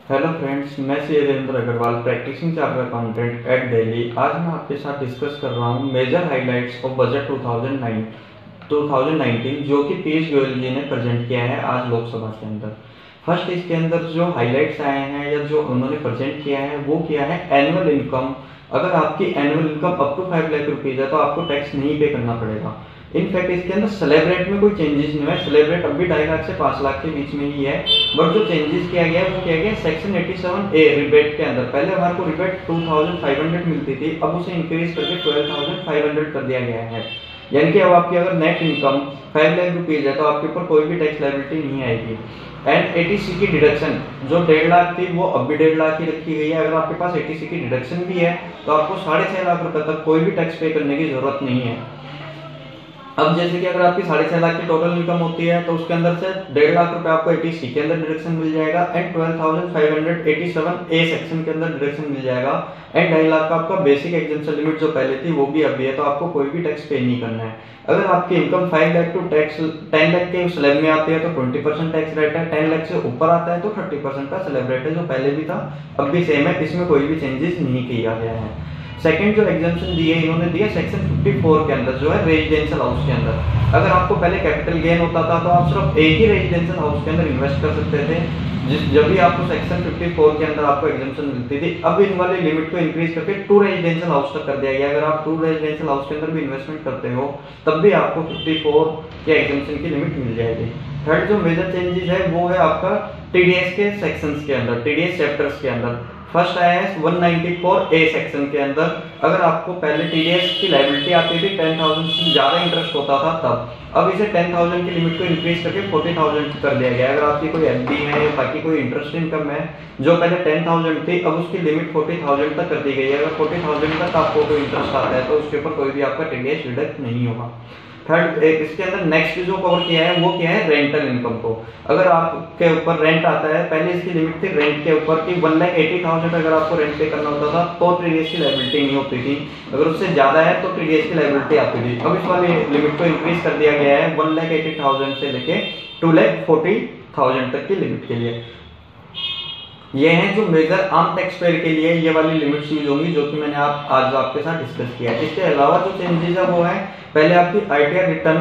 Hello friends, मैं C Devendra Agarwal practising chartered accountant at Delhi. आज मैं आपके साथ डिस्कस कर रहा हूँ मेजर हाइलाइट्स ऑफ बजट 2019 जो कि पीयूष गोयल जी ने प्रेजेंट किया है आज लोकसभा के अंदर। फर्स्ट इसके अंदर जो हाइलाइट्स आए हैं या जो उन्होंने प्रेजेंट किया है वो किया है एनुअल इनकम। अगर आपकी annual income up to 5 lakh rupees है तो आपको टैक्स नहीं पे करना पड़ेगा। इनफैक्ट इसके अंदर स्लैब रेट में कोई चेंजेस नहीं है। स्लैब रेट अब भी 2.5 लाख से 5 लाख के बीच में ही है। बट जो चेंजेस किया गया है वो किया गया सेक्शन 87A रिबेट के अंदर। पहले हमारे को रिबेट 2500 मिलती थी, अब उसे इंक्रीज करके 12,500 कर दिया गया है। यानी कि अब आपकी अगर नेट इनकम 5 लाख रुपीज है तो आपके ऊपर कोई भी टैक्स लायबिलिटी नहीं आएगी। एंड एटीसी की डिडक्शन जो 1.5 लाख थी वो अब भी 1.5 लाख की रखी गई है। अगर आपके पास एटीसी की डिडक्शन भी है तो आपको 6.5 लाख रुपए तक कोई भी टैक्स पे करने की जरूरत नहीं है। अब जैसे कि अगर आपकी 6.5 लाख की टोटल इनकम होती है तो उसके अंदर से 1.5 लाख रुपए आपको एटीसी के अंदर डिडक्शन मिल जाएगा एंड 12,587A सेक्शन के अंदर डिडक्शन मिल जाएगा। एंड 2.5 लाख का आपका बेसिक एग्जेम्पशन लिमिट जो पहले थी वो भी अभी है, तो आपको कोई भी टैक्स पे नहीं करना है। अगर आपकी income 5 lakh to tax 10 lakh के स्लैब में आती है तो 20% टैक्स रेट है। 10 लाख से ऊपर आता है तो 30% का स्लैब रेट है, जो पहले भी था अब भी सेम है। इसमें कोई भी चेंजेस नहीं किया गया है। सेकंड जो एग्जाम्पशन दिए इन्होंने दिया सेक्शन 54 के अंदर जो है रेजिडेंशियल हाउस के अंदर। अगर आपको पहले कैपिटल गेन होता था तो आप सिर्फ एक ही रेजिडेंशियल हाउस के अंदर इन्वेस्ट कर सकते थे, जब भी आपको सेक्शन 54 के अंदर आपको एग्जाम्पशन मिलती थी। अब इन वाले लिमिट को इंक्रीज करके 2 रेजिडेंशियल हाउस तक कर दिया गया। अगर आप 2 रेजिडेंशियल हाउस के अंदर भी इन्वेस्टमेंट करते हो तब भी आपको 54 के एग्जाम्पशन की लिमिट मिल जाएगी। थर्ड जो मेजर चेंजेस है वो है आपका टीडीएस के सेक्शंस के अंदर, टीडीएस चैप्टर्स के अंदर। फर्स्ट आया है 194A सेक्शन के अंदर। अगर आपको पहले टीडीएस की लायबिलिटी आती थी 10,000 से ज्यादा इंटरेस्ट होता था तब, अब इसे 10,000 की लिमिट को इंक्रीज करके 40,000 कर दिया गया है। अगर आपकी कोई एफडी है या बाकी कोई इंटरेस्ट इनकम है जो पहले 10,000 थी अब उसकी लिमिट 40,000 तक कर दी गई है। अगर 40,000 तक आपको कोई इंटरेस्ट आता है तो उसके ऊपर कोई भी आपका टीडीएस डिडक्ट नहीं होगा। थर्ड इसके अंदर नेक्स्ट जो कवर किया है वो क्या है रेंटल इनकम को। अगर आपके ऊपर रेंट आता है, पहले इसकी लिमिट थी रेंट के ऊपर की 1,80,000 अगर आपको रेंट पे करना होता था तो टीडीएस की लायबिलिटी नहीं होती थी। अगर उससे ज्यादा है तो टीडीएस की लायबिलिटी आती थी। अब इस वाली लिमिट को इंक्रीज कर दिया गया है 1,80,000 से लेके 2,40,000 तक की लिमिट के लिए। ये हैं जो मेजर आम टैक्स पेयर के लिए ये वाली लिमिट्स यूज होंगी जो कि मैंने आज आपके साथ डिस्कस किया है। इसके अलावा जो चेंजेस है वो है पहले आपकी आईटीआर रिटर्न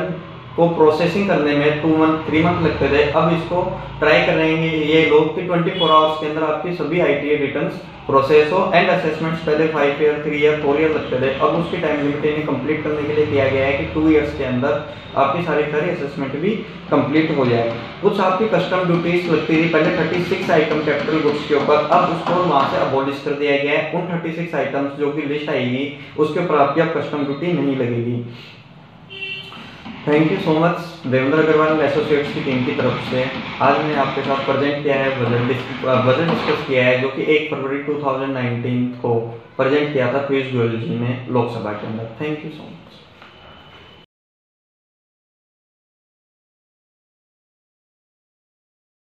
को प्रोसेसिंग करने में 2 मंथ 3 मंथ लगते थे। अब इसको ट्राई करेंगे ये लोग कि 24 आवर्स के अंदर आपकी सभी आईटीआर रिटर्न्स प्रोसेस हो। एंड असेसमेंट्स पहले 5 ईयर 3 ईयर 4 ईयर लगते थे, अब उसकी टाइम लिमिट इन्हें कंप्लीट करने के लिए किया गया है कि 2 ईयर्स के अंदर आपकी सारी असेसमेंट भी कंप्लीट हो जाए। कुछ आपकी कस्टम ड्यूटीज लगती थी पहले 36 आइटम कैपिटल गुड्स के ऊपर, अब उसको वहां से अबॉलिश कर दिया गया है। उन 36 आइटम्स जो की लिस्ट आएगी उसके ऊपर आपकी अब कस्टम ड्यूटी नहीं लगेगी। Thank you so much Devendra Agarwal associates की टीम की तरफ से। आज मैंने आपके साथ प्रेजेंट किया है बजट डिस्कस किया है जो कि 1 फरवरी 2019 को प्रेजेंट किया था पीयूष गोयल जी ने लोकसभा के अंदर। Thank you so much.